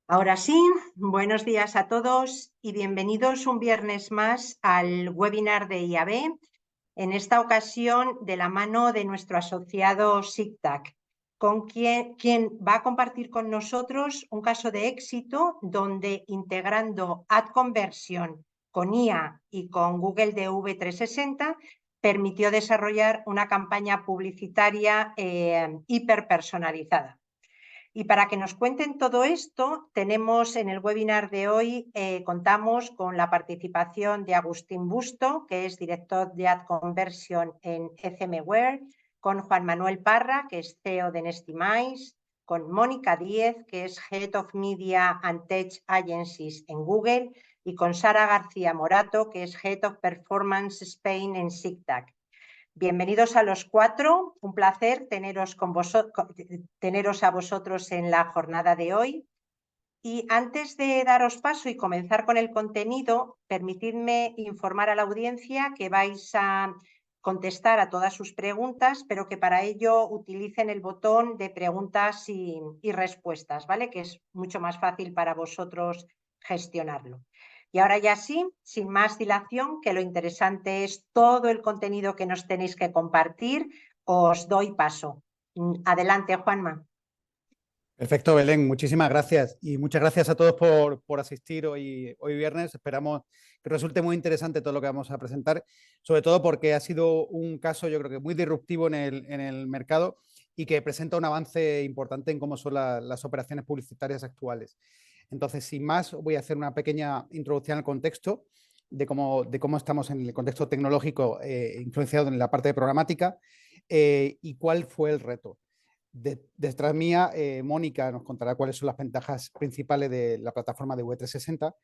Ahora sí, buenos días a todos y bienvenidos un viernes más al webinar de IAB, en esta ocasión de la mano de nuestro asociado SIGTAC, con quien va a compartir con nosotros un caso de éxito donde integrando Ad Conversion con IA y con Google DV360 permitió desarrollar una campaña publicitaria hiperpersonalizada. Y para que nos cuenten todo esto, tenemos en el webinar de hoy, contamos con la participación de Agustín Busto, que es director de Ad Conversion en ECMWare, con Juan Manuel Parra, que es CEO de Nestimize, con Mónica Díez, que es Head of Media and Tech Agencies en Google, y con Sara García Morato, que es Head of Performance Spain en SIGTAC. Bienvenidos a los cuatro, un placer teneros a vosotros en la jornada de hoy. Y antes de daros paso y comenzar con el contenido, permitidme informar a la audiencia que vais a contestar a todas sus preguntas, pero que para ello utilicen el botón de preguntas y respuestas, ¿vale? Que es mucho más fácil para vosotros gestionarlo. Y ahora ya sí, sin más dilación, que lo interesante es todo el contenido que nos tenéis que compartir, os doy paso. Adelante, Juanma. Perfecto, Belén, muchísimas gracias y muchas gracias a todos por asistir hoy viernes. Esperamos que resulte muy interesante todo lo que vamos a presentar, sobre todo porque ha sido un caso yo creo que muy disruptivo en el mercado y que presenta un avance importante en cómo son las operaciones publicitarias actuales. Entonces, sin más, voy a hacer una pequeña introducción al contexto de cómo estamos en el contexto tecnológico influenciado en la parte de programática y cuál fue el reto. Detrás mía, Mónica nos contará cuáles son las ventajas principales de la plataforma de V360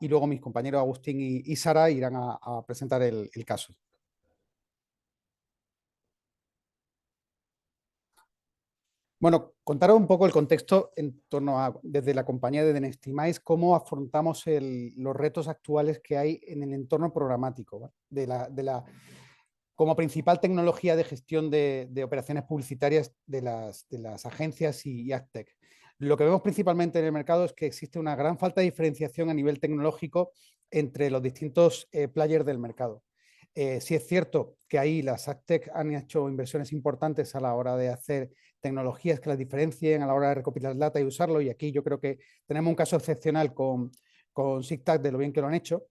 y luego mis compañeros Agustín y Sara irán a presentar el caso. Bueno, contaros un poco el contexto en torno a, desde la compañía de Nestimize, cómo afrontamos los retos actuales que hay en el entorno programático, ¿vale? Como principal tecnología de gestión de operaciones publicitarias de las agencias y AdTech. Lo que vemos principalmente en el mercado es que existe una gran falta de diferenciación a nivel tecnológico entre los distintos players del mercado. Sí es cierto que ahí las AdTech han hecho inversiones importantes a la hora de hacer tecnologías que las diferencien a la hora de recopilar data y usarlo, y aquí yo creo que tenemos un caso excepcional con SIGTAC de lo bien que lo han hecho,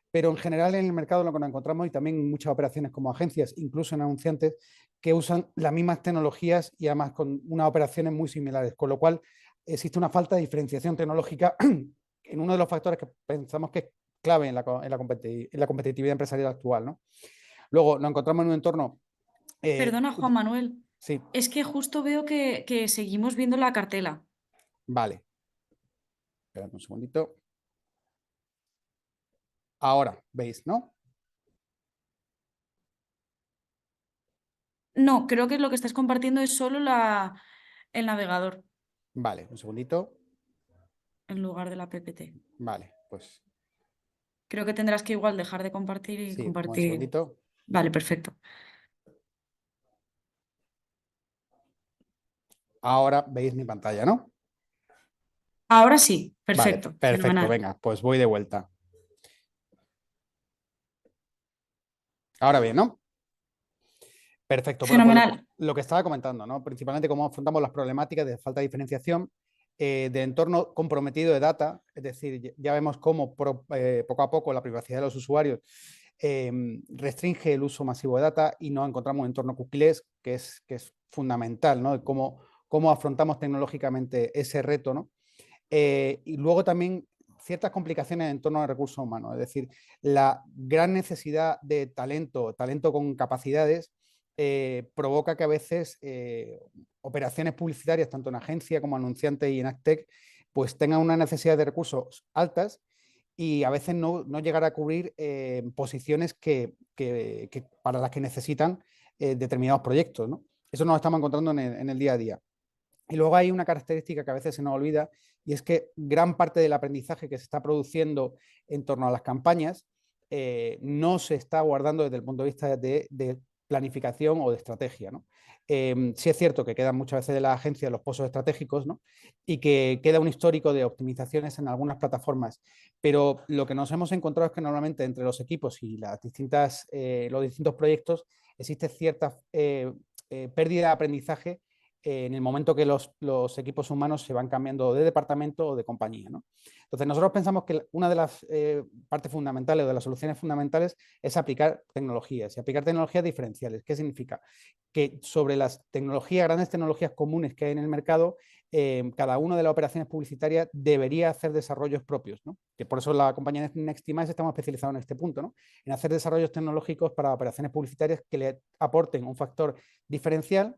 pero en general en el mercado lo que nos encontramos y también en muchas operaciones como agencias, incluso en anunciantes, que usan las mismas tecnologías y además con unas operaciones muy similares, con lo cual existe una falta de diferenciación tecnológica en uno de los factores que pensamos que es clave en la competitividad empresarial actual, ¿no? Luego nos encontramos en un entorno... Perdona, Juan Manuel. Sí. Es que justo veo que seguimos viendo la cartela. Vale. Espera un segundito. Ahora, ¿veis, no? No, creo que lo que estás compartiendo es solo el navegador. Vale, un segundito. En lugar de la PPT. Vale, pues... Creo que tendrás que igual dejar de compartir y Sí, un compartir. segundito. Vale, perfecto. Ahora veis mi pantalla, ¿no? Ahora sí, perfecto. Vale, perfecto, Fenomenal. venga, pues voy de vuelta. Ahora bien, ¿no? Perfecto. Bueno, pues Fenomenal. lo que estaba comentando, ¿no? Principalmente cómo afrontamos las problemáticas de falta de diferenciación, de entorno comprometido de data, es decir, ya vemos cómo poco a poco la privacidad de los usuarios restringe el uso masivo de data y nos encontramos un entorno cookieless que es fundamental, ¿no? De cómo afrontamos tecnológicamente ese reto, ¿no? Y luego también ciertas complicaciones en torno a recursos humanos, es decir, la gran necesidad de talento con capacidades, provoca que a veces operaciones publicitarias, tanto en agencia como anunciantes y en AdTech, pues tengan una necesidad de recursos altas y a veces no llegar a cubrir posiciones para las que necesitan determinados proyectos, ¿no? Eso nos estamos encontrando en el día a día. Y luego hay una característica que a veces se nos olvida y es que gran parte del aprendizaje que se está produciendo en torno a las campañas no se está guardando desde el punto de vista de planificación o de estrategia, ¿no? Sí es cierto que quedan muchas veces de la agencia los pozos estratégicos, ¿no? Y que queda un histórico de optimizaciones en algunas plataformas, pero lo que nos hemos encontrado es que normalmente entre los equipos y los distintos proyectos existe cierta pérdida de aprendizaje en el momento que los equipos humanos se van cambiando de departamento o de compañía, ¿no? Entonces, nosotros pensamos que una de las partes fundamentales o de las soluciones fundamentales es aplicar tecnologías y aplicar tecnologías diferenciales. ¿Qué significa? Que sobre las grandes tecnologías comunes que hay en el mercado, cada una de las operaciones publicitarias debería hacer desarrollos propios, ¿no? Que por eso la compañía Nextimize estamos especializados en este punto, ¿no? En hacer desarrollos tecnológicos para operaciones publicitarias que le aporten un factor diferencial,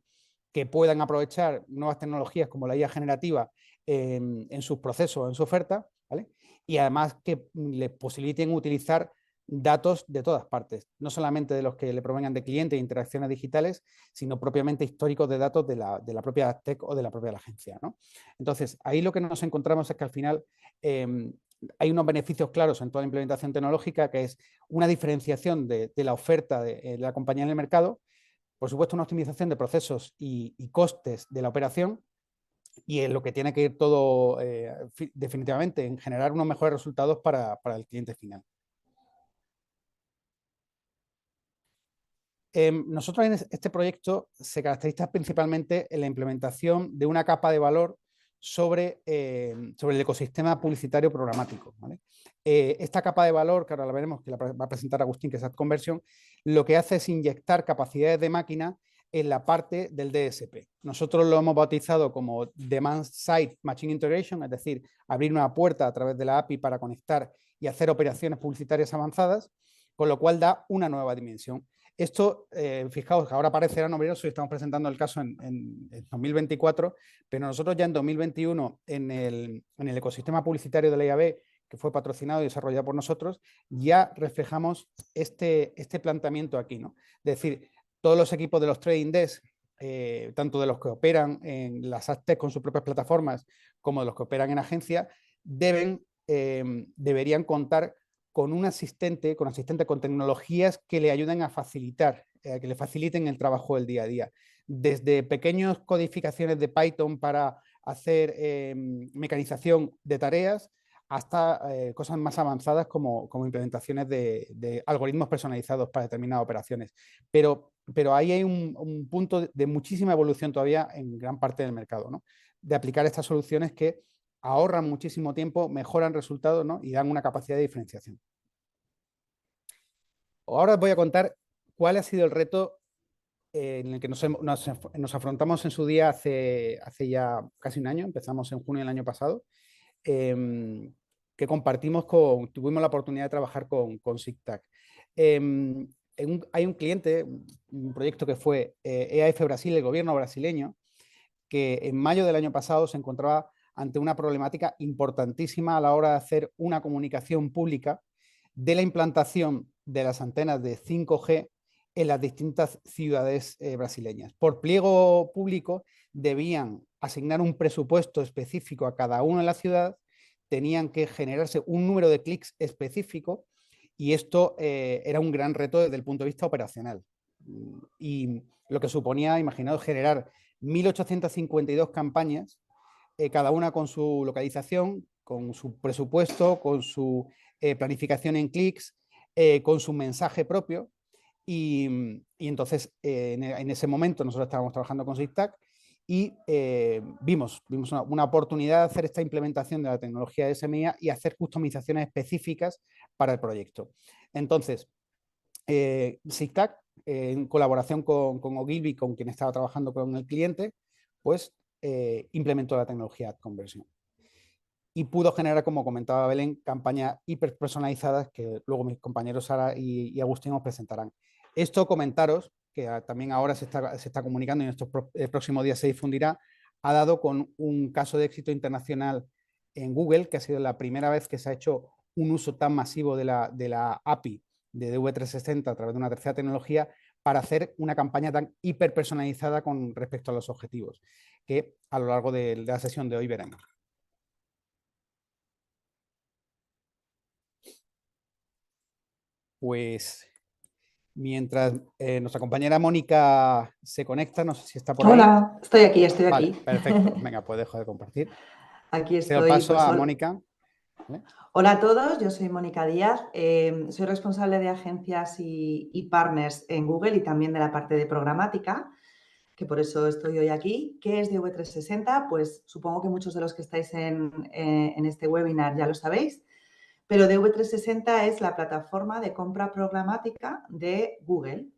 que puedan aprovechar nuevas tecnologías como la IA generativa en sus procesos, en su oferta, ¿vale? Y además que les posibiliten utilizar datos de todas partes, no solamente de los que le provengan de clientes e interacciones digitales, sino propiamente históricos de datos de la propia tech o de la propia agencia, ¿no? Entonces, ahí lo que nos encontramos es que al final hay unos beneficios claros en toda la implementación tecnológica, que es una diferenciación de la oferta de la compañía en el mercado, por supuesto una optimización de procesos y costes de la operación, y en lo que tiene que ir todo definitivamente en generar unos mejores resultados para el cliente final. Nosotros en este proyecto se caracteriza principalmente en la implementación de una capa de valor sobre el ecosistema publicitario programático, ¿vale? Esta capa de valor, que ahora la veremos, que la va a presentar Agustín, que es AdConversion, lo que hace es inyectar capacidades de máquina en la parte del DSP. Nosotros lo hemos bautizado como Demand Side Machine Integration, es decir, abrir una puerta a través de la API para conectar y hacer operaciones publicitarias avanzadas, con lo cual da una nueva dimensión. Esto, fijaos, ahora parecerá novedoso y estamos presentando el caso en 2024, pero nosotros ya en 2021, en el ecosistema publicitario de la IAB, que fue patrocinado y desarrollado por nosotros, ya reflejamos este planteamiento aquí, ¿no? Es decir, todos los equipos de los trading desks, tanto de los que operan en las AdTech con sus propias plataformas, como de los que operan en agencia, deberían contar con un asistente, con tecnologías que le ayuden a facilitar, que le faciliten el trabajo del día a día. Desde pequeñas codificaciones de Python para hacer mecanización de tareas, hasta cosas más avanzadas como implementaciones de algoritmos personalizados para determinadas operaciones. Pero ahí hay un punto de muchísima evolución todavía en gran parte del mercado, ¿no? De aplicar estas soluciones que ahorran muchísimo tiempo, mejoran resultados, ¿no? Y dan una capacidad de diferenciación. Ahora os voy a contar cuál ha sido el reto en el que nos afrontamos en su día hace ya casi un año, empezamos en junio del año pasado, que tuvimos la oportunidad de trabajar con SIGTAG. Hay un cliente, un proyecto que fue EAF Brasil, el gobierno brasileño, que en mayo del año pasado se encontraba ante una problemática importantísima a la hora de hacer una comunicación pública de la implantación de las antenas de 5G en las distintas ciudades brasileñas. Por pliego público debían asignar un presupuesto específico a cada uno en la ciudad, tenían que generarse un número de clics específico y esto era un gran reto desde el punto de vista operacional. Y lo que suponía, imaginaos, generar 1.852 campañas, cada una con su localización, con su presupuesto, con su planificación en clics, con su mensaje propio. Y entonces, en ese momento, nosotros estábamos trabajando con SIGTAG y vimos una oportunidad de hacer esta implementación de la tecnología de SMIA y hacer customizaciones específicas para el proyecto. Entonces, SIGTAG, en colaboración con Ogilvy, con quien estaba trabajando con el cliente, pues implementó la tecnología AdConversion. Y pudo generar, como comentaba Belén, campañas hiperpersonalizadas que luego mis compañeros Sara y Agustín os presentarán. Esto comentaros, que también ahora se está comunicando y en estos próximos días se difundirá, ha dado con un caso de éxito internacional en Google, que ha sido la primera vez que se ha hecho un uso tan masivo de la API de DV360 a través de una tercera tecnología para hacer una campaña tan hiperpersonalizada con respecto a los objetivos, que a lo largo de la sesión de hoy veremos. Pues Mientras nuestra compañera Mónica se conecta, no sé si está por ahí. Hola, estoy aquí. Vale, perfecto. Venga, pues dejo de compartir. Aquí Cedo estoy. paso Pues, a Mónica. ¿Vale? hola a todos, yo soy Mónica Díaz, soy responsable de agencias y partners en Google y también de la parte de programática, que por eso estoy hoy aquí. ¿Qué es DV360? Pues supongo que muchos de los que estáis en este webinar ya lo sabéis, pero DV360 es la plataforma de compra programática de Google.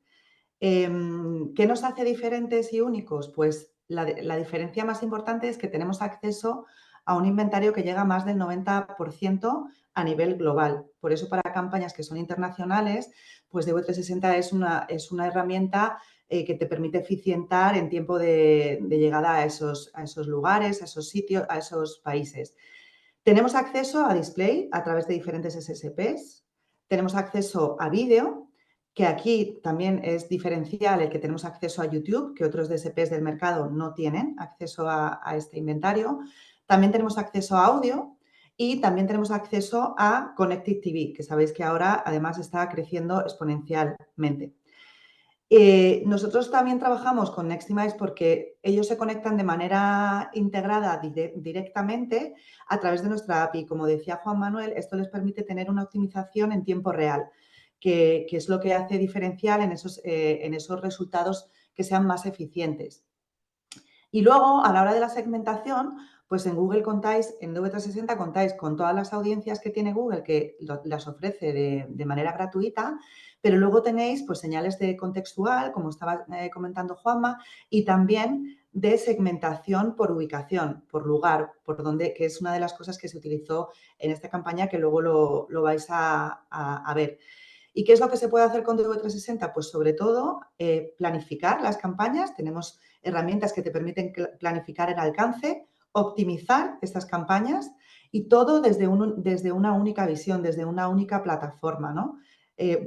¿Qué nos hace diferentes y únicos? Pues la diferencia más importante es que tenemos acceso a un inventario que llega a más del 90% a nivel global. Por eso, para campañas que son internacionales, pues DV360 es una herramienta que te permite eficientar en tiempo de llegada a esos lugares, a esos sitios, a esos países. Tenemos acceso a display a través de diferentes SSPs. Tenemos acceso a vídeo, que aquí también es diferencial el que tenemos acceso a YouTube, que otros DSPs del mercado no tienen acceso a este inventario. También tenemos acceso a audio y también tenemos acceso a Connected TV, que sabéis que ahora además está creciendo exponencialmente. Nosotros también trabajamos con Nextimize porque ellos se conectan de manera integrada directamente a través de nuestra API. Como decía Juan Manuel, esto les permite tener una optimización en tiempo real, que es lo que hace diferencial en esos resultados que sean más eficientes. Y luego, a la hora de la segmentación, pues en Google contáis, en DV360 contáis con todas las audiencias que tiene Google, que las ofrece de manera gratuita, pero luego tenéis pues señales de contextual, como estaba comentando Juanma, y también de segmentación por ubicación, por lugar, por donde, que es una de las cosas que se utilizó en esta campaña que luego lo vais a ver. ¿Y qué es lo que se puede hacer con DV360? Pues sobre todo planificar las campañas. Tenemos herramientas que te permiten planificar el alcance, optimizar estas campañas y todo desde una única visión, desde una única plataforma, ¿no?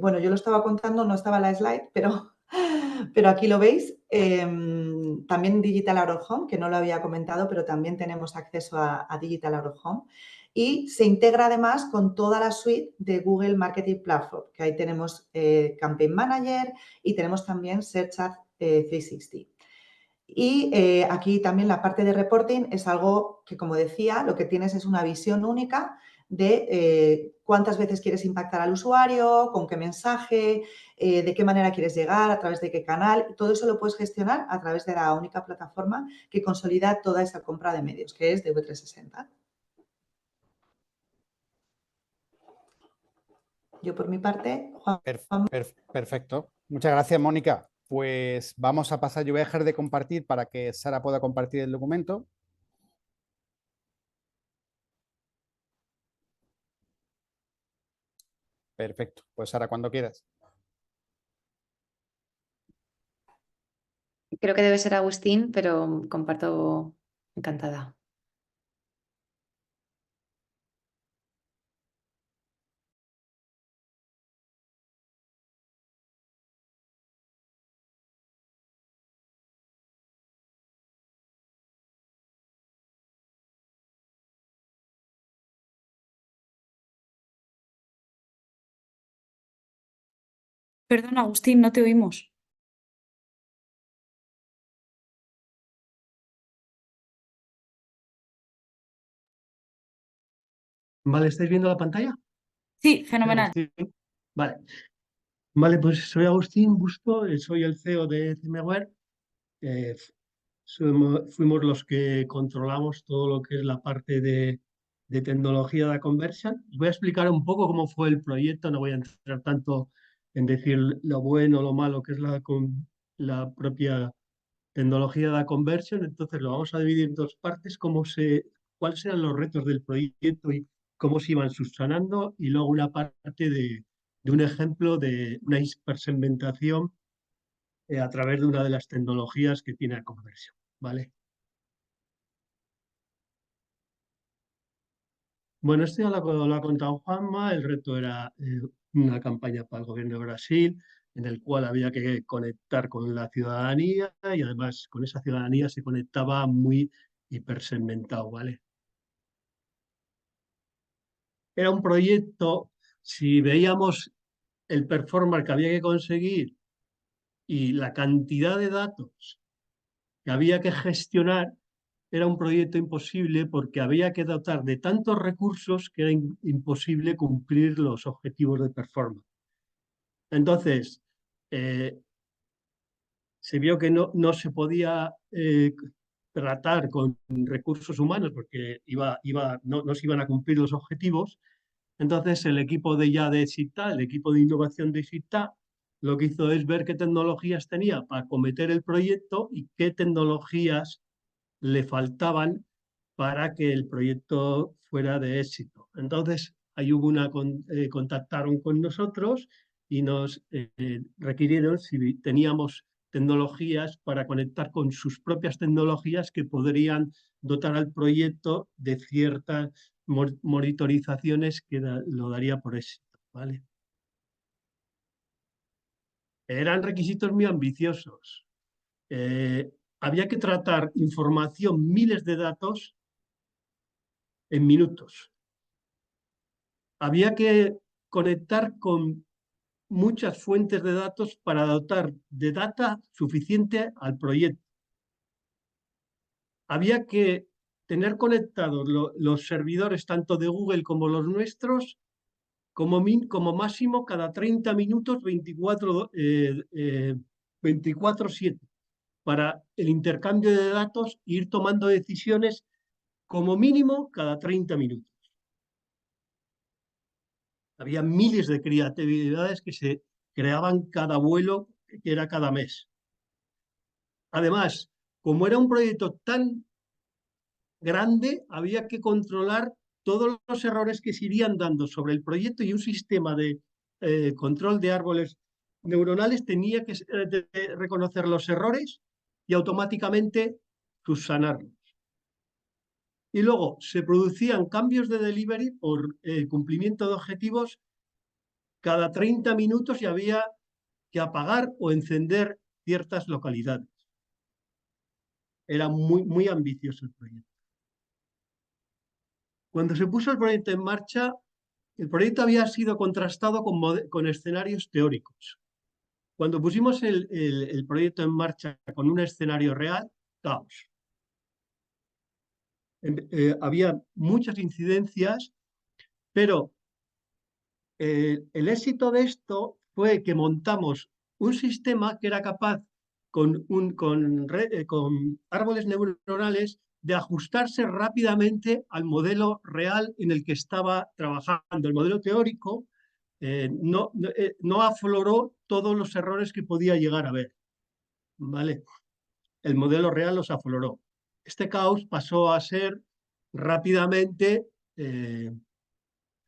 Bueno, yo lo estaba contando, no estaba en la slide, pero aquí lo veis. También Digital Out of Home, que no lo había comentado, pero también tenemos acceso a Digital Out of Home. Y se integra además con toda la suite de Google Marketing Platform, que ahí tenemos Campaign Manager y tenemos también Search Ad 360. Y aquí también la parte de reporting es algo que, como decía, lo que tienes es una visión única de cuántas veces quieres impactar al usuario, con qué mensaje, de qué manera quieres llegar, a través de qué canal. Todo eso lo puedes gestionar a través de la única plataforma que consolida toda esa compra de medios, que es DV360. Yo por mi parte, Juan. Perfecto. Muchas gracias, Mónica. Pues vamos a pasar, yo voy a dejar de compartir para que Sara pueda compartir el documento. Perfecto. Pues Sara, cuando quieras. Creo que debe ser Agustín, pero comparto encantada. Perdón, Agustín, no te oímos. Vale, ¿estáis viendo la pantalla? Sí, fenomenal. Agustín. Vale. Vale, pues soy Agustín Busto, soy el CEO de CMware. Fuimos los que controlamos todo lo que es la parte de tecnología de conversion. Os voy a explicar un poco cómo fue el proyecto, no voy a entrar tanto en decir lo bueno o lo malo que es la propia tecnología de conversion. Entonces lo vamos a dividir en dos partes, cuáles eran los retos del proyecto y cómo se iban subsanando, y luego una parte de un ejemplo de una hipersegmentación a través de una de las tecnologías que tiene conversión, ¿vale? Bueno, esto ya lo ha contado Juanma. El reto era una campaña para el gobierno de Brasil, en el cual había que conectar con la ciudadanía y además con esa ciudadanía se conectaba muy hipersegmentado, ¿vale? Era un proyecto, si veíamos el performance que había que conseguir y la cantidad de datos que había que gestionar, era un proyecto imposible porque había que dotar de tantos recursos que era imposible cumplir los objetivos de performance. Entonces, se vio que no se podía tratar con recursos humanos porque no se iban a cumplir los objetivos. Entonces, el equipo de SIGTA, el equipo de innovación de SIGTA, lo que hizo es ver qué tecnologías tenía para acometer el proyecto y qué tecnologías le faltaban para que el proyecto fuera de éxito. Entonces, ahí contactaron con nosotros y nos requirieron si teníamos tecnologías para conectar con sus propias tecnologías que podrían dotar al proyecto de ciertas monitorizaciones que lo daría por éxito, ¿vale? Eran requisitos muy ambiciosos. Había que tratar información, miles de datos, en minutos. Había que conectar con muchas fuentes de datos para dotar de data suficiente al proyecto. Había que tener conectados los servidores tanto de Google como los nuestros como máximo cada 30 minutos 24/7 para el intercambio de datos e ir tomando decisiones como mínimo cada 30 minutos. Había miles de creatividades que se creaban cada vuelo, que era cada mes. Además, como era un proyecto tan grande, había que controlar todos los errores que se irían dando sobre el proyecto y un sistema de control de árboles neuronales tenía que reconocer los errores y automáticamente subsanarlos. Y luego se producían cambios de delivery por cumplimiento de objetivos cada 30 minutos y había que apagar o encender ciertas localidades. Era muy ambicioso el proyecto. Cuando se puso el proyecto en marcha, el proyecto había sido contrastado con escenarios teóricos. Cuando pusimos el proyecto en marcha con un escenario real, caos. Había muchas incidencias, pero el éxito de esto fue que montamos un sistema que era capaz con árboles neuronales de ajustarse rápidamente al modelo real en el que estaba trabajando. El modelo teórico no afloró todos los errores que podía llegar a haber, ¿vale? El modelo real los afloró. Este caos pasó a ser rápidamente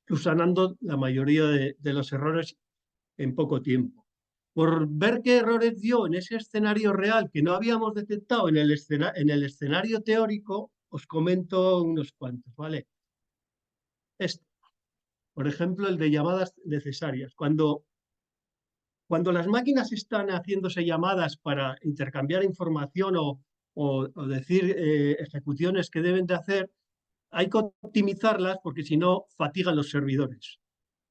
subsanando la mayoría de los errores en poco tiempo. Por ver qué errores dio en ese escenario real que no habíamos detectado en el escenario teórico, os comento unos cuantos, ¿vale? Por ejemplo, el de llamadas necesarias. Cuando las máquinas están haciéndose llamadas para intercambiar información o decir ejecuciones que deben de hacer, hay que optimizarlas porque si no fatigan los servidores.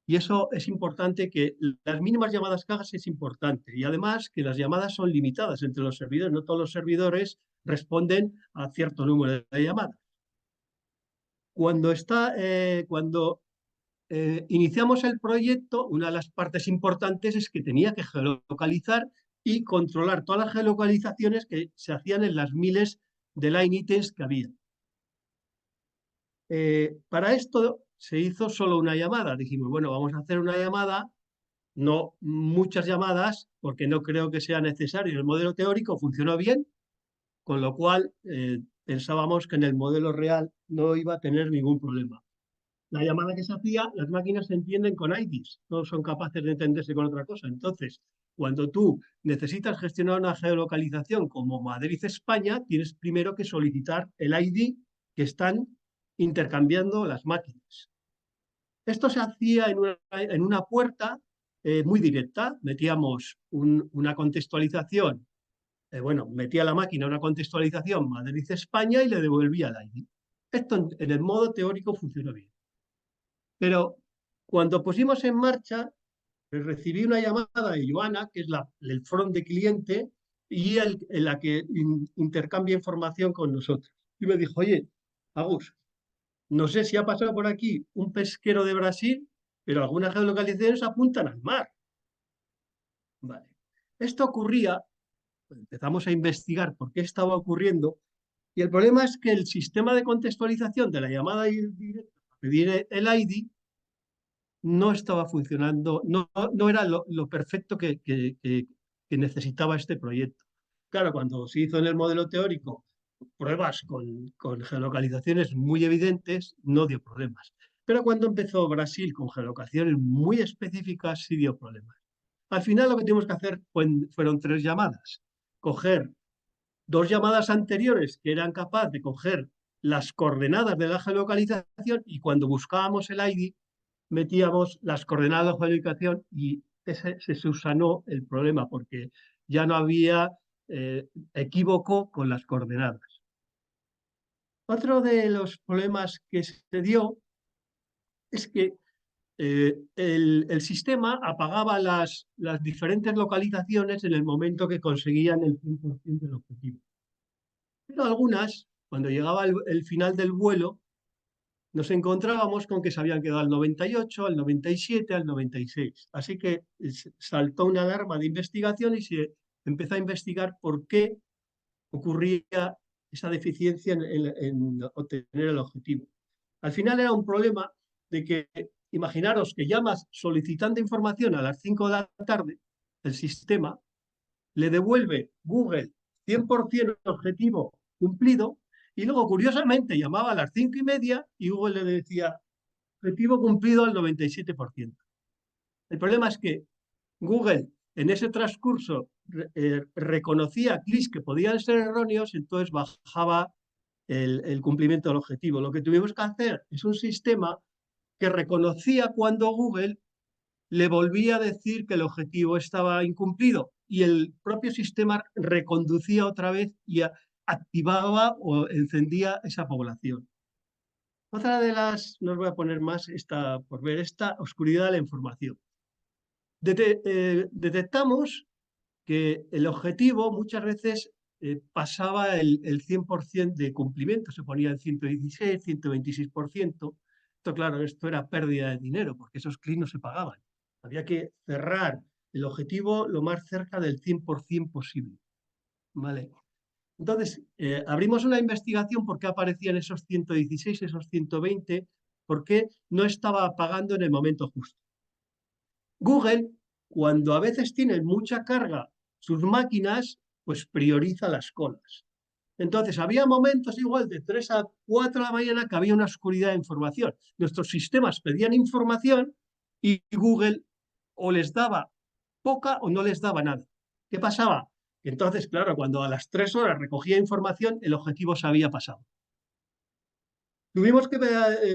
Y eso es importante, que las mínimas llamadas que hagas es importante. Y además que las llamadas son limitadas entre los servidores. No todos los servidores responden a cierto número de llamadas. Cuando iniciamos el proyecto, una de las partes importantes es que tenía que geolocalizar y controlar todas las geolocalizaciones que se hacían en las miles de line items que había. Para esto se hizo solo una llamada. Dijimos, bueno, vamos a hacer una llamada, no muchas llamadas, porque no creo que sea necesario. El modelo teórico funcionó bien, con lo cual pensábamos que en el modelo real no iba a tener ningún problema. La llamada que se hacía, las máquinas se entienden con IDs, no son capaces de entenderse con otra cosa. Entonces, cuando tú necesitas gestionar una geolocalización como Madrid, España, tienes primero que solicitar el ID que están intercambiando las máquinas. Esto se hacía en una puerta muy directa. Metíamos una contextualización, metía la máquina una contextualización Madrid-España y le devolvía el ID. Esto en el modo teórico funcionó bien. Pero cuando pusimos en marcha, recibí una llamada de Joana, que es el front de cliente, y la que intercambia información con nosotros. Y me dijo, oye, Agus, no sé si ha pasado por aquí un pesquero de Brasil, pero algunas geolocalizaciones apuntan al mar. Vale. Esto ocurría, pues empezamos a investigar por qué estaba ocurriendo, y el problema es que el sistema de contextualización de la llamada directa para pedir el ID no estaba funcionando, no era lo perfecto que necesitaba este proyecto. Claro, cuando se hizo en el modelo teórico pruebas con geolocalizaciones muy evidentes, no dio problemas. Pero cuando empezó Brasil con geolocalizaciones muy específicas, sí dio problemas. Al final lo que tuvimos que hacer fueron 3 llamadas. Coger 2 llamadas anteriores que eran capaces de coger las coordenadas de la geolocalización, y cuando buscábamos el ID metíamos las coordenadas de la geolocalización y se subsanó el problema porque ya no había equívoco con las coordenadas. Otro de los problemas que se dio es que el sistema apagaba las diferentes localizaciones en el momento que conseguían el 100% del objetivo. Pero algunas, cuando llegaba el final del vuelo, nos encontrábamos con que se habían quedado al 98, al 97, al 96. Así que saltó una alarma de investigación y se empezó a investigar por qué ocurría esa deficiencia en obtener el objetivo. Al final era un problema de que, imaginaros que llamas solicitando información a las 5 de la tarde, el sistema le devuelve Google 100% objetivo cumplido, y luego, curiosamente, llamaba a las 5:30 y Google le decía objetivo cumplido al 97%. El problema es que Google, en ese transcurso, reconocía clics que podían ser erróneos, entonces bajaba el cumplimiento del objetivo. Lo que tuvimos que hacer es un sistema que reconocía cuando Google le volvía a decir que el objetivo estaba incumplido, y el propio sistema reconducía otra vez y activaba o encendía esa población. Otra de las, no os voy a poner más por ver, esta oscuridad de la información. Detectamos que el objetivo muchas veces pasaba el 100% de cumplimiento, se ponía en 116, 126%. Esto, claro, esto era pérdida de dinero porque esos clics no se pagaban. Había que cerrar el objetivo lo más cerca del 100% posible. ¿Vale? Entonces, abrimos una investigación por qué aparecían esos 116, esos 120, por qué no estaba pagando en el momento justo. Google, cuando a veces tienen mucha carga sus máquinas, pues prioriza las colas. Entonces, había momentos igual de 3 a 4 de la mañana que había una oscuridad de información. Nuestros sistemas pedían información y Google o les daba poca o no les daba nada. ¿Qué pasaba? Entonces, claro, cuando a las 3 horas recogía información, el objetivo se había pasado. Tuvimos que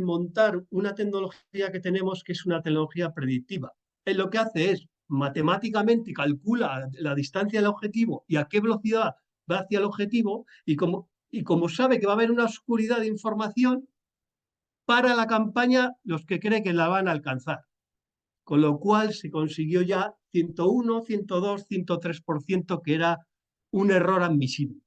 montar una tecnología que tenemos, que es una tecnología predictiva. Lo que hace es, matemáticamente calcula la distancia del objetivo y a qué velocidad va hacia el objetivo, y como sabe que va a haber una oscuridad de información, para la campaña los que cree que la van a alcanzar. Con lo cual se consiguió ya 101, 102, 103%, que era un error admisible.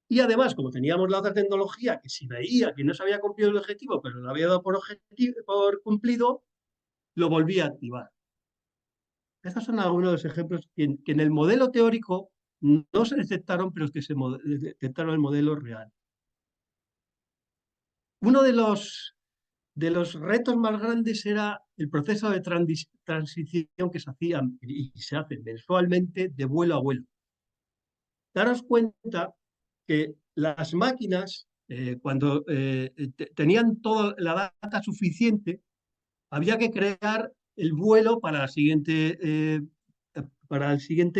Y además, como teníamos la otra tecnología, que si veía que no se había cumplido el objetivo, pero lo había dado por cumplido, lo volvía a activar. Estos son algunos de los ejemplos que en el modelo teórico no se detectaron, pero que se detectaron en el modelo real. Uno de los retos más grandes era el proceso de transición que se hacía y se hace mensualmente de vuelo a vuelo. Daros cuenta que las máquinas, cuando tenían toda la data suficiente, había que crear el vuelo para el siguiente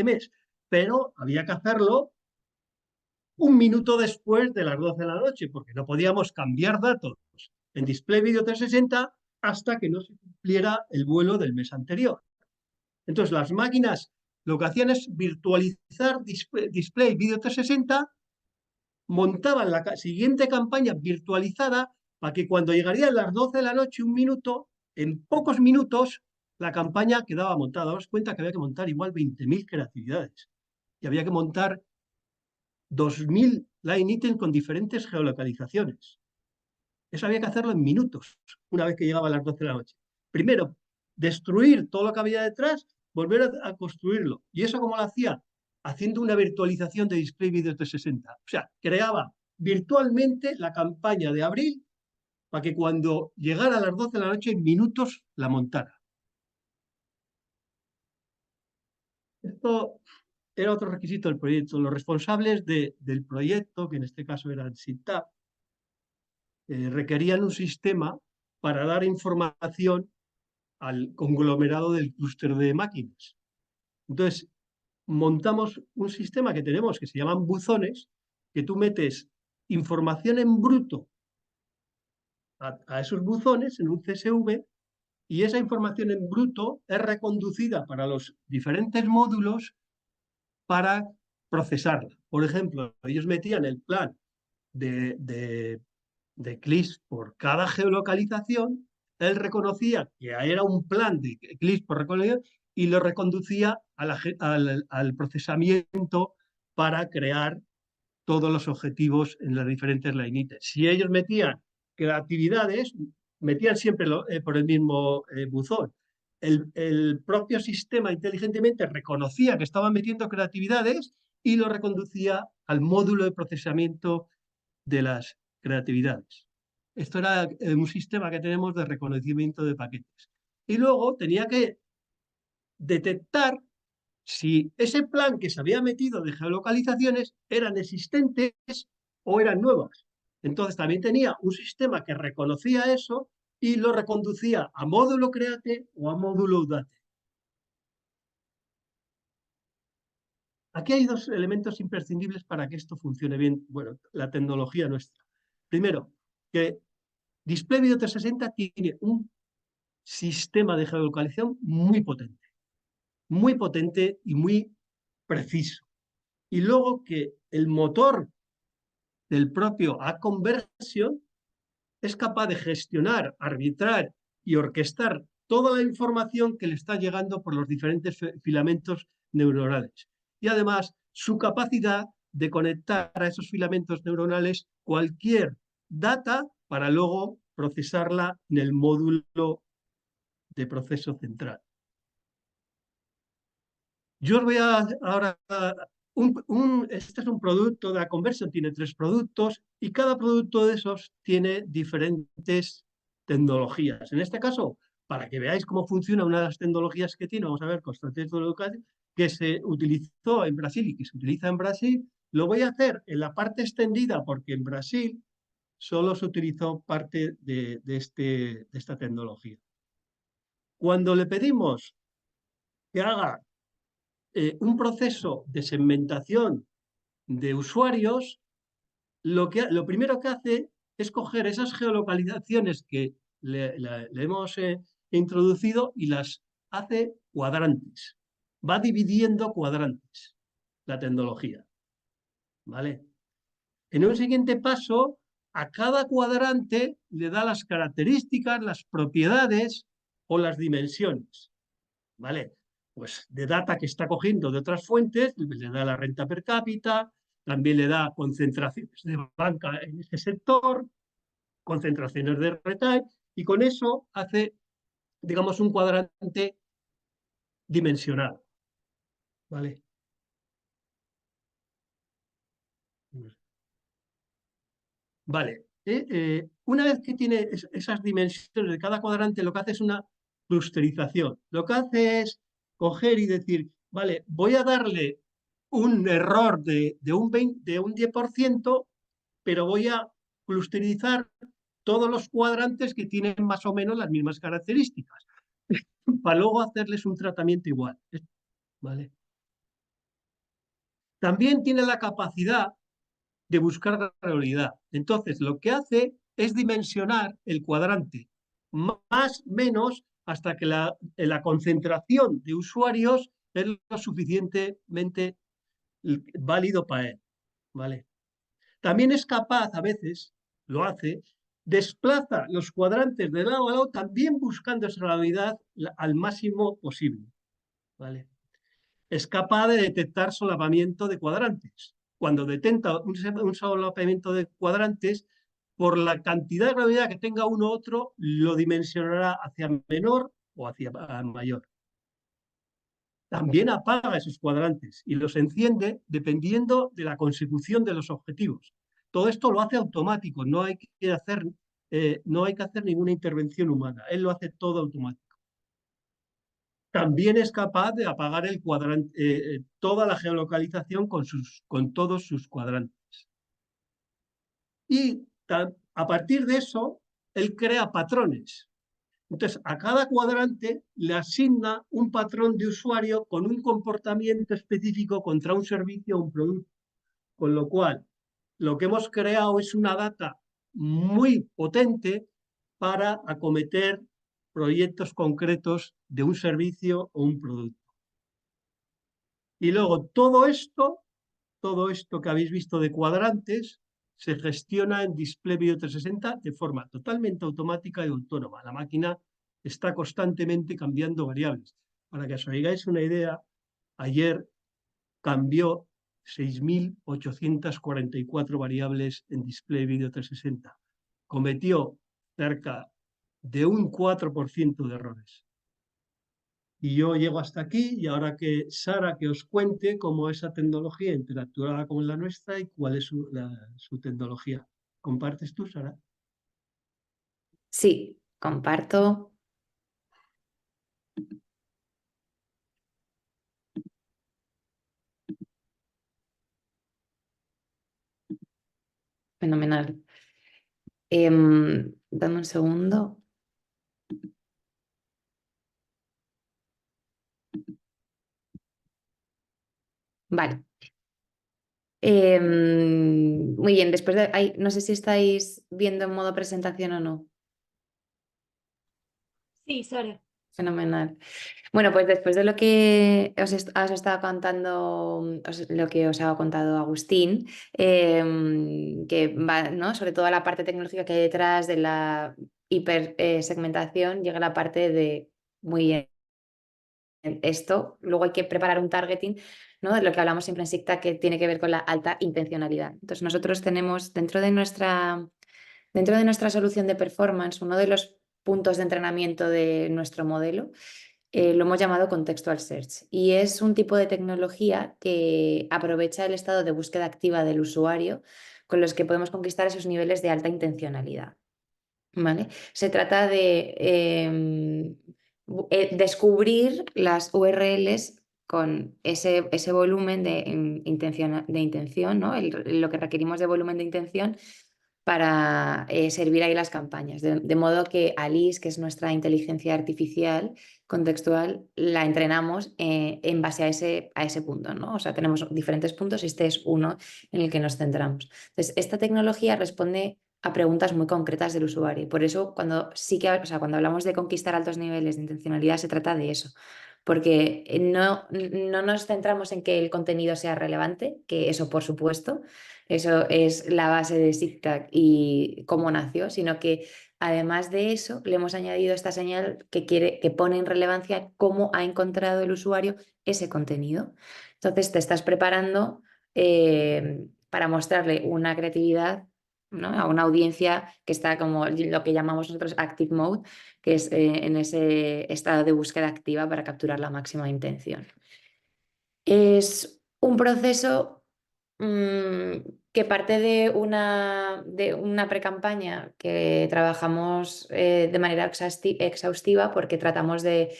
mes, pero había que hacerlo un minuto después de las 12 de la noche, porque no podíamos cambiar datos en Display Video 360 hasta que no se cumpliera el vuelo del mes anterior. Entonces, las máquinas lo que hacían es virtualizar Display Video 360, montaban la siguiente campaña virtualizada para que cuando llegarían las 12 de la noche, un minuto, en pocos minutos, la campaña quedaba montada. Daos cuenta que había que montar igual 20.000 creatividades y había que montar 2.000 line items con diferentes geolocalizaciones. Eso había que hacerlo en minutos, una vez que llegaba a las 12 de la noche. Primero, destruir todo lo que había detrás, volver a construirlo. ¿Y eso cómo lo hacía? Haciendo una virtualización de Display Video 360. O sea, creaba virtualmente la campaña de abril para que cuando llegara a las 12 de la noche, en minutos la montara. Esto era otro requisito del proyecto. Los responsables del proyecto, que en este caso eran SITAP, requerían un sistema para dar información al conglomerado del clúster de máquinas. Entonces, montamos un sistema que tenemos que se llaman buzones, que tú metes información en bruto a esos buzones en un CSV y esa información en bruto es reconducida para los diferentes módulos para procesarla. Por ejemplo, ellos metían el plan de clics por cada geolocalización, él reconocía que era un plan de clics por geolocalización y lo reconducía al procesamiento para crear todos los objetivos en las diferentes line. Si ellos metían creatividades, metían siempre por el mismo buzón. El propio sistema inteligentemente reconocía que estaban metiendo creatividades y lo reconducía al módulo de procesamiento de las creatividades. Esto era un sistema que tenemos de reconocimiento de paquetes. Y luego tenía que detectar si ese plan que se había metido de geolocalizaciones eran existentes o eran nuevas. Entonces también tenía un sistema que reconocía eso y lo reconducía a módulo create o a módulo udate. Aquí hay dos elementos imprescindibles para que esto funcione bien, bueno, la tecnología nuestra. Primero, que Display Video 360 tiene un sistema de geolocalización muy potente y muy preciso. Y luego que el motor del propio AdConversion es capaz de gestionar, arbitrar y orquestar toda la información que le está llegando por los diferentes filamentos neuronales. Y además, su capacidad de conectar a esos filamentos neuronales cualquier data para luego procesarla en el módulo de proceso central. Yo os voy a ahora... este es un producto de AdConversion, tiene 3 productos y cada producto de esos tiene diferentes tecnologías. En este caso, para que veáis cómo funciona una de las tecnologías que tiene, vamos a ver, constantes de educación, que se utilizó en Brasil y que se utiliza en Brasil, lo voy a hacer en la parte extendida porque en Brasil solo se utilizó parte de esta tecnología. Cuando le pedimos que haga un proceso de segmentación de usuarios, lo primero que hace es coger esas geolocalizaciones que le hemos introducido y las hace cuadrantes. Va dividiendo cuadrantes la tecnología. ¿Vale? En un siguiente paso, a cada cuadrante le da las características, las propiedades o las dimensiones. ¿Vale? Pues de data que está cogiendo de otras fuentes, le da la renta per cápita, también le da concentraciones de banca en ese sector, concentraciones de retail, y con eso hace, digamos, un cuadrante dimensionado. ¿Vale? Vale. Una vez que tiene esas dimensiones de cada cuadrante, lo que hace es una clusterización. Lo que hace es coger y decir, vale, voy a darle un error de un 10%, pero voy a clusterizar todos los cuadrantes que tienen más o menos las mismas características, para luego hacerles un tratamiento igual. ¿Vale? También tiene la capacidad de buscar la realidad. Entonces, lo que hace es dimensionar el cuadrante más menos hasta que la concentración de usuarios es lo suficientemente válido para él. ¿Vale? También es capaz, a veces, lo hace, desplaza los cuadrantes de lado a lado, también buscando esa realidad al máximo posible, ¿vale? Es capaz de detectar solapamiento de cuadrantes. Cuando detecta un solapamiento de cuadrantes, por la cantidad de gravedad que tenga uno u otro, lo dimensionará hacia menor o hacia mayor. También apaga esos cuadrantes y los enciende dependiendo de la consecución de los objetivos. Todo esto lo hace automático, no hay que hacer ninguna intervención humana, él lo hace todo automático. También es capaz de apagar el cuadrante, toda la geolocalización con todos sus cuadrantes. Y a partir de eso, él crea patrones. Entonces, a cada cuadrante le asigna un patrón de usuario con un comportamiento específico contra un servicio o un producto. Con lo cual, lo que hemos creado es una data muy potente para acometer proyectos concretos de un servicio o un producto. Y luego todo esto que habéis visto de cuadrantes, se gestiona en Display Video 360 de forma totalmente automática y autónoma. La máquina está constantemente cambiando variables. Para que os hagáis una idea, ayer cambió 6.844 variables en Display Video 360. Cometió cerca de un 4% de errores. Y yo llego hasta aquí y ahora que Sara que os cuente cómo esa tecnología interactuaba con la nuestra y cuál es su tecnología. ¿Compartes tú, Sara? Sí, comparto. Fenomenal. Dame un segundo. Vale. Muy bien, después de... no sé si estáis viendo en modo presentación o no. Sí, Sara. Fenomenal. Bueno, pues después de lo que os estaba contando, lo que os ha contado Agustín, que va, ¿no?, sobre todo la parte tecnológica que hay detrás de la hipersegmentación, llega la parte de, muy bien, esto, luego hay que preparar un targeting, ¿no?, de lo que hablamos siempre en SIGTAG, que tiene que ver con la alta intencionalidad. Entonces nosotros tenemos dentro de nuestra solución de performance, uno de los puntos de entrenamiento de nuestro modelo, lo hemos llamado Contextual Search, y es un tipo de tecnología que aprovecha el estado de búsqueda activa del usuario con los que podemos conquistar esos niveles de alta intencionalidad, ¿vale? Se trata de descubrir las URLs con ese volumen de intención, ¿no? Lo que requerimos de volumen de intención para servir ahí las campañas. De modo que Alice, que es nuestra inteligencia artificial contextual, la entrenamos en base a ese punto, ¿no? O sea, tenemos diferentes puntos y este es uno en el que nos centramos. Entonces, esta tecnología responde a preguntas muy concretas del usuario y por eso cuando hablamos de conquistar altos niveles de intencionalidad se trata de eso. Porque no nos centramos en que el contenido sea relevante, que eso por supuesto, eso es la base de SIGTAG y cómo nació, sino que además de eso le hemos añadido esta señal que pone en relevancia cómo ha encontrado el usuario ese contenido. Entonces te estás preparando para mostrarle una creatividad, ¿no?, a una audiencia que está como lo que llamamos nosotros active mode, que es en ese estado de búsqueda activa para capturar la máxima intención. Es un proceso que parte de una pre-campaña que trabajamos de manera exhaustiva porque tratamos de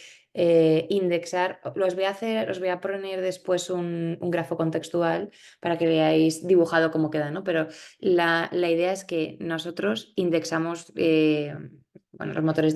indexar. Os voy a poner después un grafo contextual para que veáis dibujado cómo queda, ¿no? Pero la idea es que nosotros indexamos los motores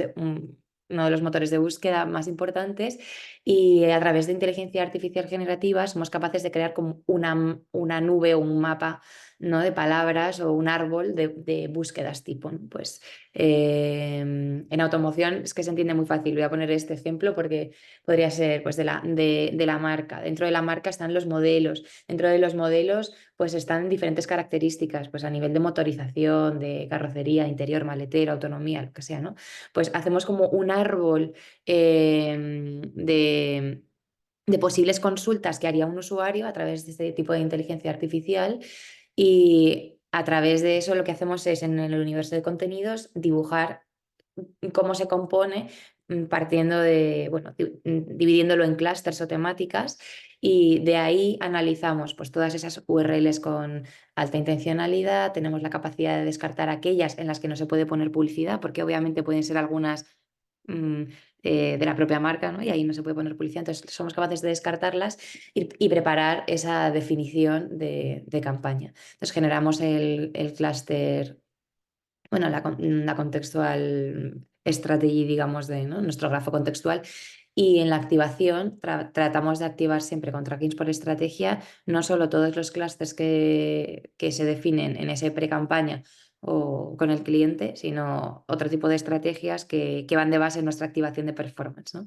uno de los motores de búsqueda más importantes, y a través de inteligencia artificial generativa somos capaces de crear como una nube o un mapa, ¿no?, de palabras o un árbol de búsquedas tipo, ¿no? Pues en automoción es que se entiende muy fácil. Voy a poner este ejemplo porque podría ser pues, de la marca. Dentro de la marca están los modelos. Dentro de los modelos pues están diferentes características, pues a nivel de motorización, de carrocería, interior, maletero, autonomía, lo que sea, ¿no? Pues hacemos como un árbol de posibles consultas que haría un usuario a través de este tipo de inteligencia artificial, y a través de eso lo que hacemos es, en el universo de contenidos, dibujar cómo se compone, partiendo de, bueno, dividiéndolo en clústeres o temáticas, y de ahí analizamos pues, todas esas URLs con alta intencionalidad. Tenemos la capacidad de descartar aquellas en las que no se puede poner publicidad, porque obviamente pueden ser algunas de la propia marca, ¿no? Y ahí no se puede poner publicidad, entonces somos capaces de descartarlas y preparar esa definición de campaña. Entonces generamos el clúster, bueno, la contextual strategy, digamos, ¿no?, nuestro grafo contextual, y en la activación tratamos de activar siempre con trackings por estrategia, no solo todos los clústeres que se definen en ese pre-campaña o con el cliente, sino otro tipo de estrategias que van de base en nuestra activación de performance, ¿no?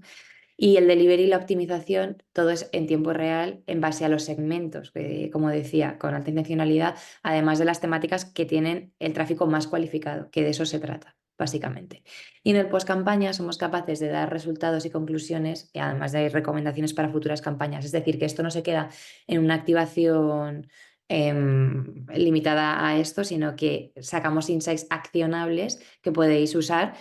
Y el delivery y la optimización, todo es en tiempo real en base a los segmentos, como decía, con alta intencionalidad, además de las temáticas que tienen el tráfico más cualificado, que de eso se trata, básicamente. Y en el post-campaña somos capaces de dar resultados y conclusiones, y además de recomendaciones para futuras campañas. Es decir, que esto no se queda en una activación limitada a esto, sino que sacamos insights accionables que podéis usar,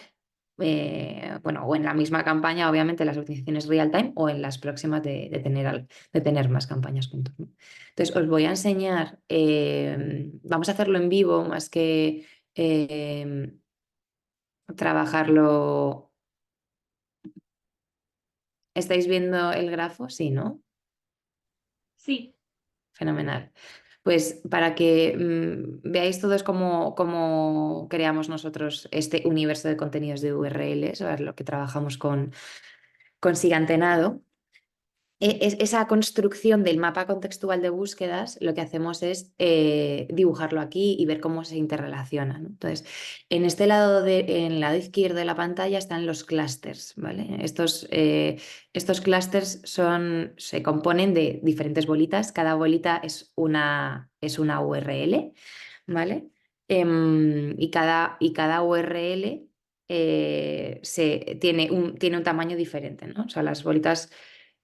bueno, o en la misma campaña, obviamente, las optimizaciones real time, o en las próximas de tener más campañas juntos, ¿no? Entonces, os voy a enseñar, vamos a hacerlo en vivo más que trabajarlo. ¿Estáis viendo el grafo? Sí, ¿no? Sí. Fenomenal. Pues para que veáis todos cómo creamos nosotros este universo de contenidos de URLs, o lo que trabajamos con Sigantenado. Esa construcción del mapa contextual de búsquedas, lo que hacemos es dibujarlo aquí y ver cómo se interrelaciona, ¿no? Entonces, en el lado izquierdo de la pantalla están los clústeres, ¿vale? Estos clústeres se componen de diferentes bolitas. Cada bolita es una URL, ¿vale? Y cada URL tiene un tamaño diferente, ¿no? O sea, las bolitas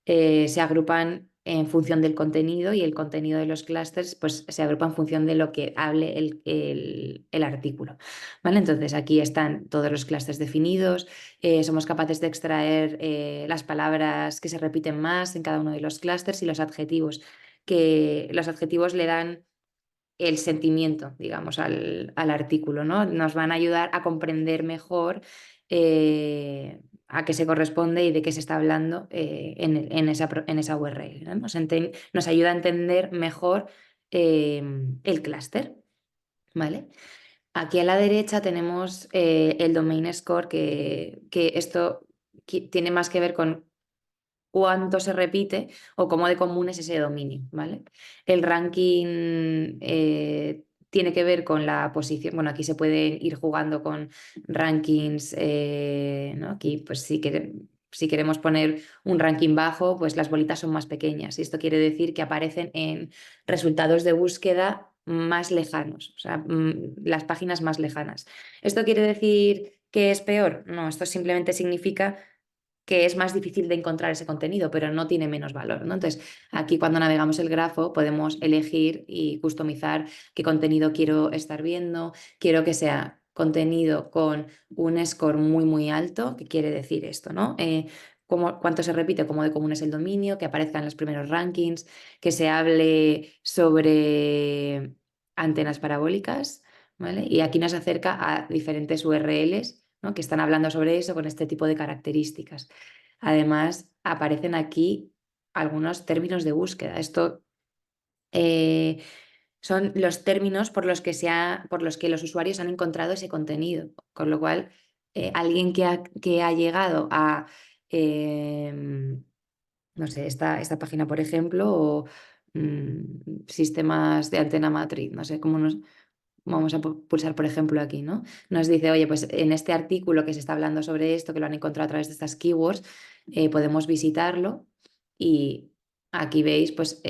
se agrupan en función del contenido, y el contenido de los clústeres pues, se agrupa en función de lo que hable el artículo, ¿vale? Entonces aquí están todos los clústeres definidos. Somos capaces de extraer las palabras que se repiten más en cada uno de los clústeres, y los adjetivos le dan el sentimiento, digamos, al artículo, ¿no? Nos van a ayudar a comprender mejor a qué se corresponde y de qué se está hablando en esa URL, ¿no? Nos ayuda a entender mejor el clúster, ¿vale? Aquí a la derecha tenemos el domain score, que esto tiene más que ver con cuánto se repite o cómo de común es ese dominio, ¿vale? El ranking tiene que ver con la posición. Bueno, aquí se puede ir jugando con rankings, ¿no? Aquí, pues si queremos poner un ranking bajo, pues las bolitas son más pequeñas, y esto quiere decir que aparecen en resultados de búsqueda más lejanos, o sea, las páginas más lejanas. ¿Esto quiere decir que es peor? No, esto simplemente significa que es más difícil de encontrar ese contenido, pero no tiene menos valor, ¿no? Entonces, aquí cuando navegamos el grafo podemos elegir y customizar qué contenido quiero estar viendo. Quiero que sea contenido con un score muy, muy alto. ¿Qué quiere decir esto, no? Cuánto se repite, cómo de común es el dominio, que aparezca en los primeros rankings, que se hable sobre antenas parabólicas, ¿vale? Y aquí nos acerca a diferentes URLs, ¿no?, que están hablando sobre eso con este tipo de características. Además, aparecen aquí algunos términos de búsqueda. Esto son los términos por los que los usuarios han encontrado ese contenido, con lo cual alguien que ha llegado a, no sé, esta página, por ejemplo, o sistemas de antena matriz, no sé cómo nos... Vamos a pulsar, por ejemplo, aquí, ¿no? Nos dice, oye, pues en este artículo que se está hablando sobre esto, que lo han encontrado a través de estas keywords, podemos visitarlo y aquí veis, pues,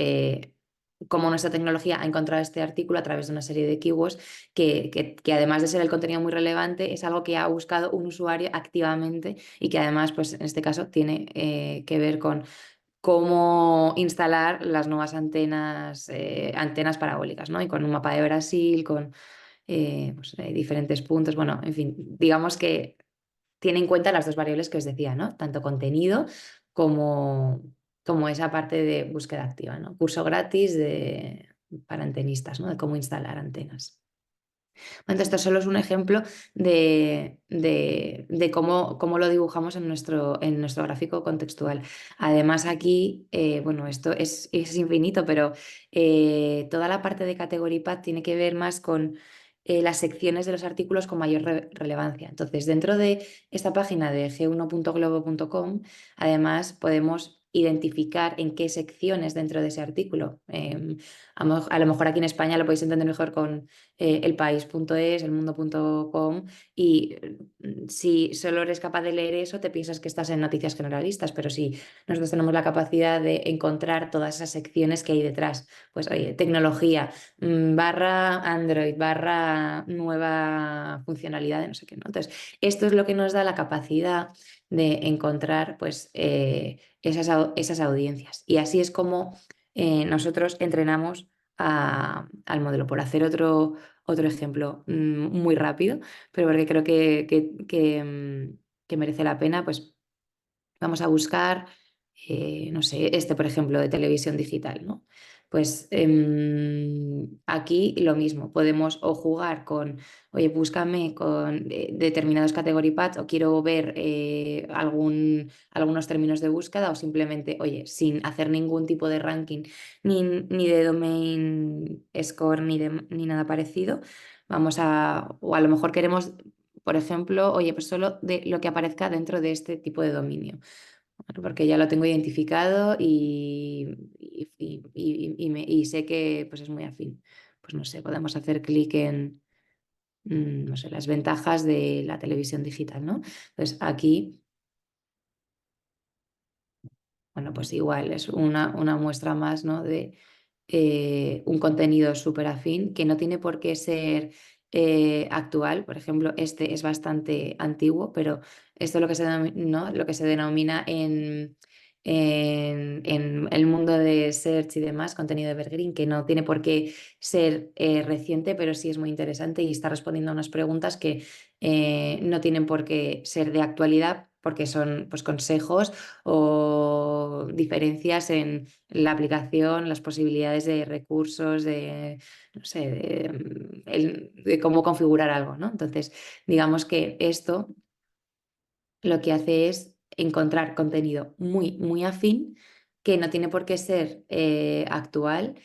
cómo nuestra tecnología ha encontrado este artículo a través de una serie de keywords que además de ser el contenido muy relevante, es algo que ha buscado un usuario activamente y que además, pues, en este caso, tiene que ver con cómo instalar las nuevas antenas parabólicas, ¿no? Y con un mapa de Brasil, con pues, diferentes puntos. Bueno, en fin, digamos que tiene en cuenta las dos variables que os decía, ¿no? Tanto contenido como esa parte de búsqueda activa, ¿no? Curso gratis para antenistas, ¿no? De cómo instalar antenas. Entonces, esto solo es un ejemplo de cómo lo dibujamos en nuestro gráfico contextual. Además, aquí, bueno, esto es infinito, pero toda la parte de Category Path tiene que ver más con las secciones de los artículos con mayor relevancia. Entonces, dentro de esta página de g1.globo.com, además podemos identificar en qué secciones dentro de ese artículo. A lo mejor aquí en España lo podéis entender mejor con elpaís.es, elmundo.com, y si solo eres capaz de leer eso, te piensas que estás en noticias generalistas, pero si nosotros tenemos la capacidad de encontrar todas esas secciones que hay detrás, pues oye, tecnología, barra Android, barra nueva funcionalidad de no sé qué, ¿no? Entonces, esto es lo que nos da la capacidad de encontrar pues, esas audiencias. Y así es como nosotros entrenamos al modelo. Por hacer otro ejemplo muy rápido, pero porque creo que merece la pena, pues vamos a buscar, no sé, por ejemplo, de televisión digital, ¿no? Pues aquí lo mismo, podemos o jugar con, oye, búscame con determinados category paths o quiero ver algunos términos de búsqueda o simplemente, oye, sin hacer ningún tipo de ranking ni de domain score ni nada parecido, o a lo mejor queremos, por ejemplo, oye, pues solo de lo que aparezca dentro de este tipo de dominio. Bueno, porque ya lo tengo identificado y sé que pues es muy afín. Pues no sé, podemos hacer clic en no sé, las ventajas de la televisión digital, ¿no? Entonces aquí, bueno, pues igual es una muestra más, ¿no? De un contenido súper afín que no tiene por qué ser actual. Por ejemplo, este es bastante antiguo, pero esto es lo que ¿no? Lo que se denomina en el mundo de search y demás, contenido evergreen, que no tiene por qué ser reciente, pero sí es muy interesante y está respondiendo a unas preguntas que no tienen por qué ser de actualidad, porque son pues, consejos o diferencias en la aplicación, las posibilidades de recursos, no sé, de cómo configurar algo, ¿no? Entonces, digamos que esto lo que hace es encontrar contenido muy, muy afín, que no tiene por qué ser actual.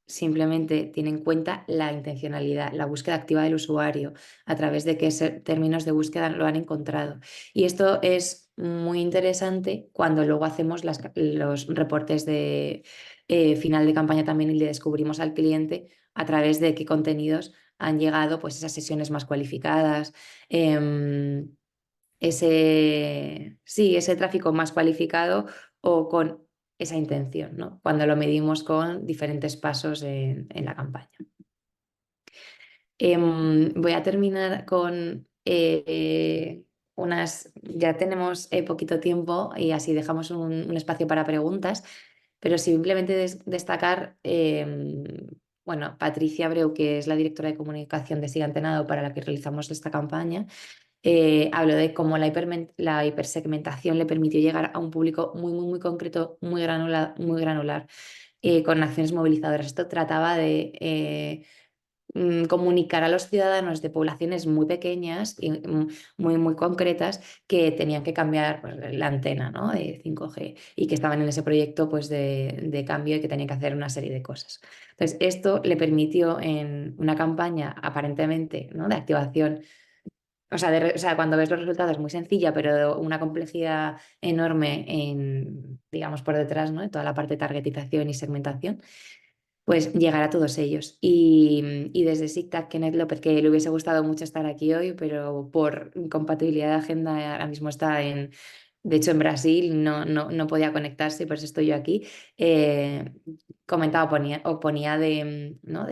Simplemente tiene en cuenta la intencionalidad, la búsqueda activa del usuario, a través de qué términos de búsqueda lo han encontrado. Y esto es muy interesante cuando luego hacemos los reportes de final de campaña también y le descubrimos al cliente a través de qué contenidos han llegado pues esas sesiones más cualificadas, ese tráfico más cualificado o con esa intención, ¿no? Cuando lo medimos con diferentes pasos en la campaña. Voy a terminar con ya tenemos poquito tiempo y así dejamos un espacio para preguntas, pero simplemente destacar, bueno, Patricia Abreu, que es la directora de comunicación de Siga Antenado, para la que realizamos esta campaña, habló de cómo la hipersegmentación le permitió llegar a un público muy, muy, muy concreto, muy granular, con acciones movilizadoras. Esto trataba de comunicar a los ciudadanos de poblaciones muy pequeñas y muy, muy concretas que tenían que cambiar pues, la antena, ¿no? De 5G y que estaban en ese proyecto pues, de cambio y que tenían que hacer una serie de cosas. Entonces, esto le permitió en una campaña aparentemente, ¿no? de activación O sea, cuando ves los resultados muy sencilla, pero una complejidad enorme digamos, por detrás, ¿no? De toda la parte de targetización y segmentación, pues llegar a todos ellos. Y desde SIGTAG, Kenneth López, que le hubiese gustado mucho estar aquí hoy, pero por incompatibilidad de agenda ahora mismo está de hecho en Brasil, no podía conectarse, y por eso estoy yo aquí, comentaba, ponía ¿no?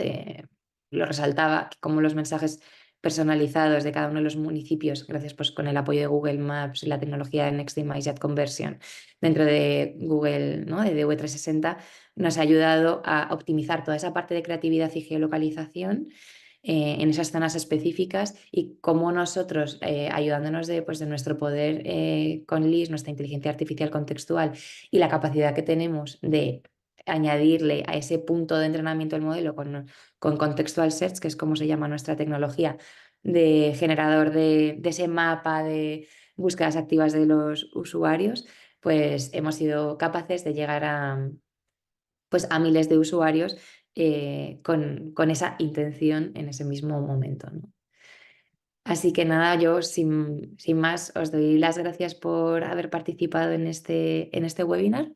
Lo resaltaba, como los mensajes personalizados de cada uno de los municipios, gracias pues con el apoyo de Google Maps y la tecnología de Nextimize y AdConversion dentro de Google, ¿no? de DV360, nos ha ayudado a optimizar toda esa parte de creatividad y geolocalización en esas zonas específicas, y cómo nosotros, ayudándonos de nuestro poder con LIS, nuestra inteligencia artificial contextual, y la capacidad que tenemos de añadirle a ese punto de entrenamiento del modelo con Contextual Search, que es como se llama nuestra tecnología de generador de ese mapa de búsquedas activas de los usuarios, pues hemos sido capaces de llegar a miles de usuarios con esa intención en ese mismo momento, ¿no? Así que nada, yo sin más os doy las gracias por haber participado en este webinar.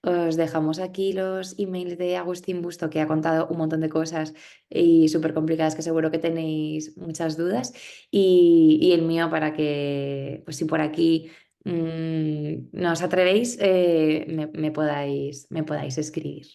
Os dejamos aquí los emails de Agustín Busto, que ha contado un montón de cosas y súper complicadas, que seguro que tenéis muchas dudas, y el mío, para que, pues si por aquí no os atrevéis, me podáis escribir.